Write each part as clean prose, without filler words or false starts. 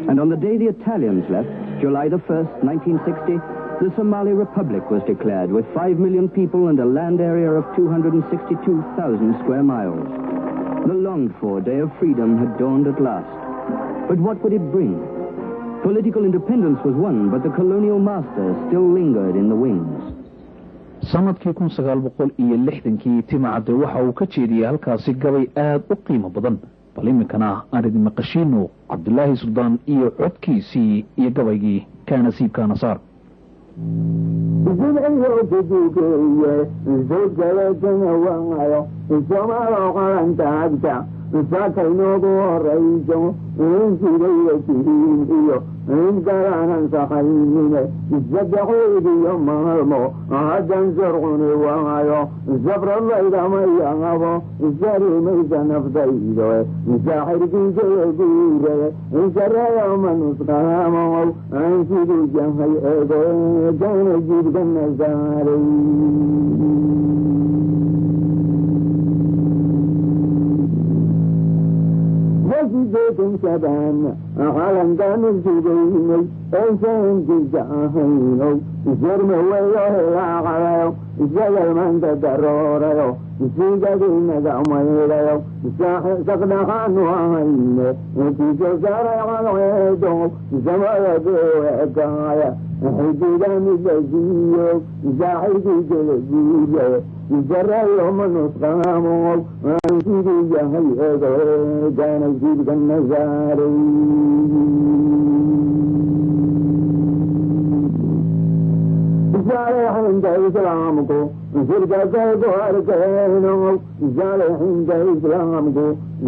And on the day the Italians left, July the 1st, 1960, the Somali Republic was declared with 5 million people and a land area of 262,000 square miles. The longed-for day of freedom had dawned at last. But what would it bring? Political independence was won, but the colonial masters still lingered in the wings. sanadkii 1960 timacade waxa uu ka jeediyay halkaasi gabay aad u qiimo badan bal iminkana aan idin maqashiino Cabdullaahi Suldaan iyo codkiisii iyo gabaygii ka nasiibka nasaar ساكينوغو رئيسو انسي ليتين ايو ان كرانا سخينين الزبحوا دي يوم مرمو عدن زرغني وغايو الزبر الله اذا ما يغابو الزاري ميزا نفضيدو الزاحر كيجي يجيري الزرى يوم نسقامو انسي دي جنهي ايدو جان جيب جنزاري جيتم شبان عالم دان الجديني انسان جزاهينو الزرم وياه العقليو الزجل من تدروريو الزيجدين دعميريو الساحر سقدخان وعيني انتي جزار يغلويدو زمال بوكايا حجيدان الجزيو زاحر جزيو الزرع يوم نسقامو وانسيدي جهي ايضا جانا جيب النزاري الزارع عند إسلامكو زرقا زيدو أركينو الزارع عند إسلامكو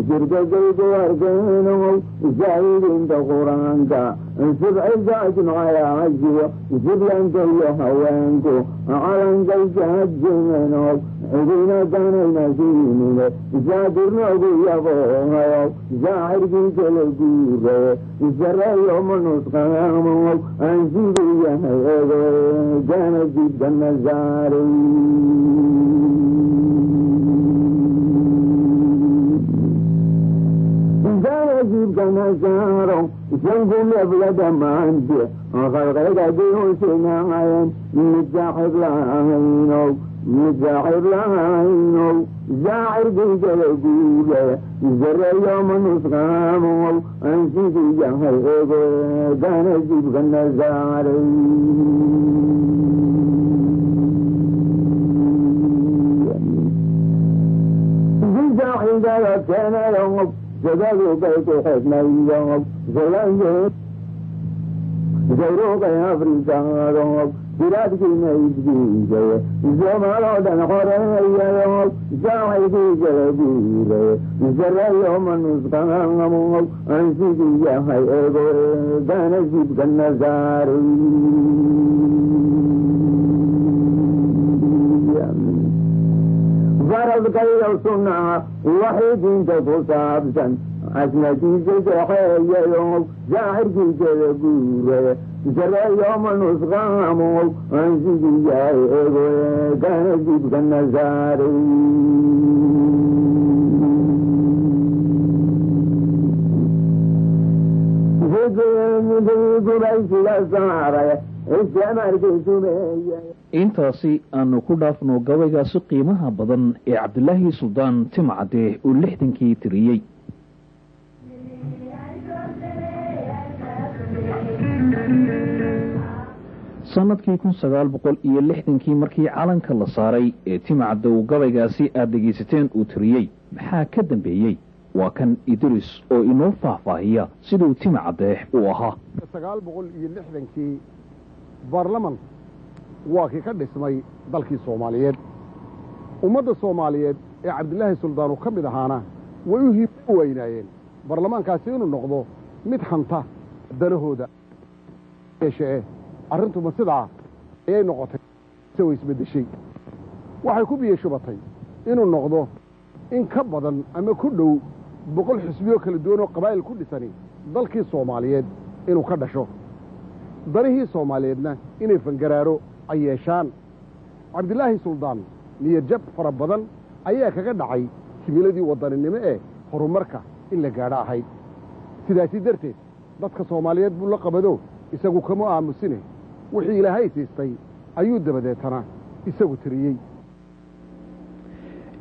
زرقا زيدو أركينو زايد عند قرانكا السبع الزاج معايا عجيو زبلا انت يهوانكو عالم جيش هجمينو عدينا كان المسينين زادرنا بيابوهايو زاهر جيش الجيبه الزرع يوم نسقامو انسيدي يهيدو جانا جيدا النزاري جيب نزارو جنبهم يبلد مانجي غير ديوسنا عين متزاحب لعينو متزاحب لعينو زاعر جيجل جيجل زرع يوم نسقامو انسيدي جهيبو دانا جيب النزاري زاعر جلتنا يوم زدلوا بيت حسني يوم زلنجو زيروك يا فريسان بلادك الميزيجي زمالو دن خوري يوم زاحيدي جلبيلي زرع يوم نسقامو انسيدي يهيبو دانا جيب النزاري فرض كيلو سنة وحيد انت تصابسا عسنتي جزحي يوم زاهر جيجل قوري زرع يوم نسقامو انسيدي يهيبو دانا جيب النزاري intaasi aanu ku dhaafno gabaygaasi qiimaha badan ee Cabdullaahi Suldaan Timcade oo 60kii tiriyay sanadkii 1960kii markii calanka la saaray ee Timcade uu gabaygaasi aad dhageysateen uu tiriyay maxaa ka dambeeyay waa kan Idris oo inoo faahfaahiya sidoo Timcade uu ahaa 1960kii baarlaman waa kii ka dhismay dalkii Soomaaliyeed ummadda Soomaaliyeed ee Cabdullaahi Suldaan ka mid ahaana way u hiiweynayeen baarlamaankaasi inuu noqdo mid xanta danahooda yeeshee arrintu ma sidaa ayay noqotay soo isbedeshay waxay ku biyashubatay inuu noqdo in ka badan ama ku dhow 100 xisbiyo kala duwan oo qabaa'il ku dhisani dalkii Soomaaliyeed inuu ka dhasho darihii Soomaaliyeedna inay fangaraaro ay yeeshaan Cabdullaahi Suldaan niyad jab fara badan ayaa kaga dhacay himiladii wadaninimo ee horumarka in la gaadho ahayd sidaasi darteed dadka soomaaliyeed buu la qabado isagu kama aamusine wixii ilaahay siistay ayuu dabadeetana isagu tiriyey.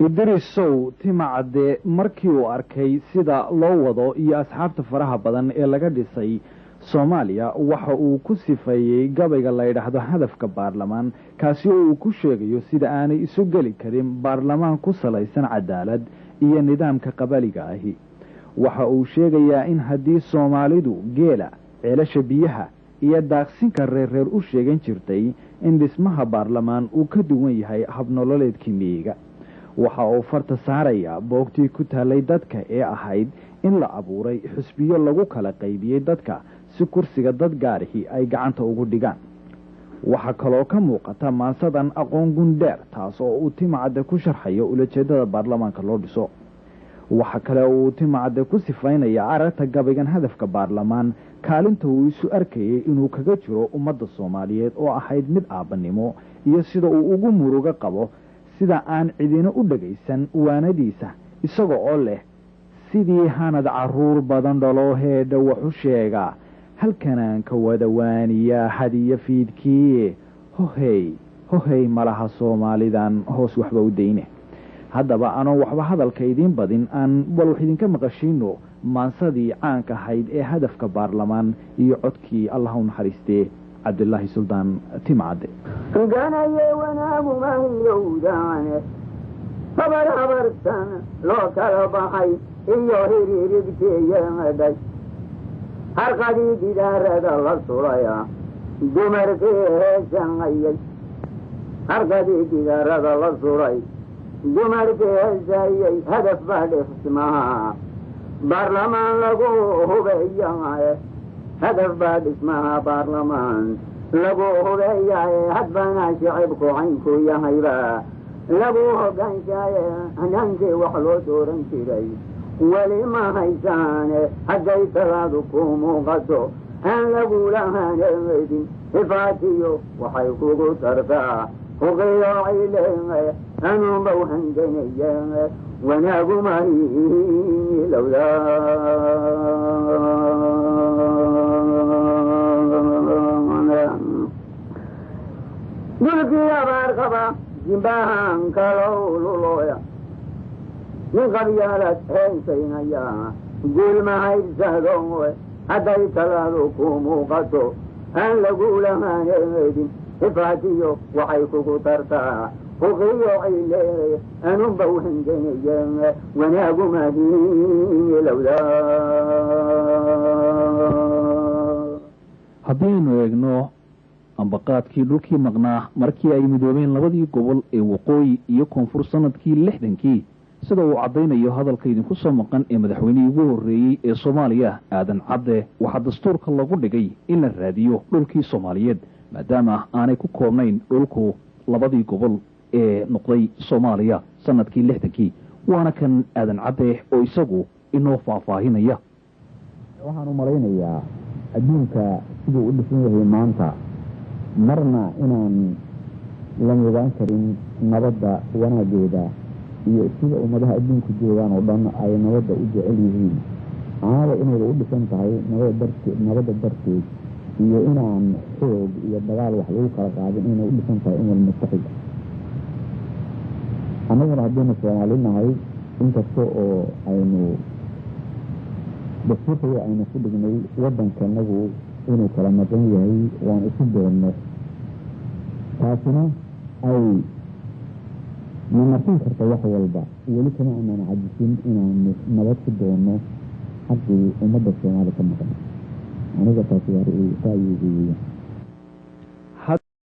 idrisow timacadde markii uu arkay sida loo wado iyo asxaabta faraha badan ee laga dhisay soomaaliya waxa uu ku sifeeyey gabayga la yidhaahdo hadafka baarlamaan kaasi oo uu ku sheegayo sida aanay isu geli karin baarlamaan ku salaysan cadaalad iyo nidaamka qabaliga ahi. waxa uu sheegayaa in haddii soomaalidu geela ceelasha biyaha iyo daaqsinka reerreer u sheegan jirtay in dhismaha baarlamaan uu ka duwan yahay habnololeedkii miyiga. waxa uu farta saarayaa boogtii ku taallay dadka ee ahayd in la abuuray xusbiyo lagu kala qaybiyey dadka si kursiga dad gaarihi ay gacanta ugu dhigaan. waxaa kaloo ka muuqata maansadan aqoon gundheer taas oo uu timacadde ku sharxayo ulajeedada baarlamaanka loo dhiso. waxa kale oo uu timacadde ku sifaynaya aragta gabaygan hadafka baarlamaan kaalinta uu isu arkayay inuu kaga jiro ummadda soomaaliyeed oo ahayd mid aabbanimo iyo sida uu ugu murugo qabo sida aan cidina u dhagaysan waanadiisa isaga oo leh sidii hanad carruur badan dhaloo heedha waxu sheega halkanaan ka wada waaniyaa hadiyo fiidkii hohey malaha soomaalidan hoos waxba u dayne. haddaba anoo waxba hadalka idiin badin aan bal wax idinka maqashiino maansadii caanka ahayd ee hadafka baarlamaan iyo codkii allah u naxariistee cabdilaahi suldaan timacadde. ganaye wanaagu mahiyowdaane habarhabartan loo kala baxay iyo hiriirigteeyamadhay harqadii gidaarada la sulaya dumarkii heesanayay harqadii gidaarada la sulay dumarkii heesayay hadaf baa dhismaha baarlamaan lagu hubeeyaye hadaf baa dhismaha baarlamaan lagu hubeeyaye hadbana shicibku caynku yahayba lagu hogaanshaye hanaankii wax loo dooran jiray weli ma haysaane hadday talaadu ku muuqato aan lagula haneedin hifaatiyo waxay kugu tartaa huqiyoocile anuunba uhanganaya wanaagu mahilowda dulkii abaar qaba jimbahan kalow lulooya nin qabyaalad heensaynaya guul ma haybsado hadday talaadu ku muuqato aan lagula haneedin hifaatiyo waxay kugu tartaa huqiyoocile anuunba uhanganaya wanaagu mahilowda. haddii aynu eegno ambaqaadkii dhulkii maqnaa markii ay midoobeen labadii gobol ee waqooyi iyo koonfur sanadkii 60kii sida uu caddaynayo hadalka idinku soo maqan ee madaxweynihii ugu horreeyey ee soomaaliya aadan cadde waxaa dastuurka lagu dhigay in la raadiyo dhulkii soomaaliyeed maadaama aanay ku koobnayn dhulku labadii gobol ee noqday soomaaliya sanadkii 60kii. waana kan aadan cadde oo isagu inoo faahfaahinaya. waxaan u malaynayaa adduunka siduu u dhisan yahay maanta marna inaan la mudan karin nabadda wanaageeda iyo sida ummadaha adduunka joogaan oo dhan ay nabadda u jecel yihiin caada inayba u dhisan tahay nabadda darteed iyo inaan xoog iyo dagaal wax lagu kala qaadin inay u dhisan tahay umar mutaxida. annaguna haddaynu soomaali nahay inkasta oo aynu dastuurkaya aynu ku dhignay waddankanagu inuu kala maqan yahay waan isu doonno taasina ay nanarsin karta wax walba weli kama aanan cajisin inaanu nabad ku doonno xaqii ummadda soomaali ka maqan aniga taasi waa ra'yigeyga.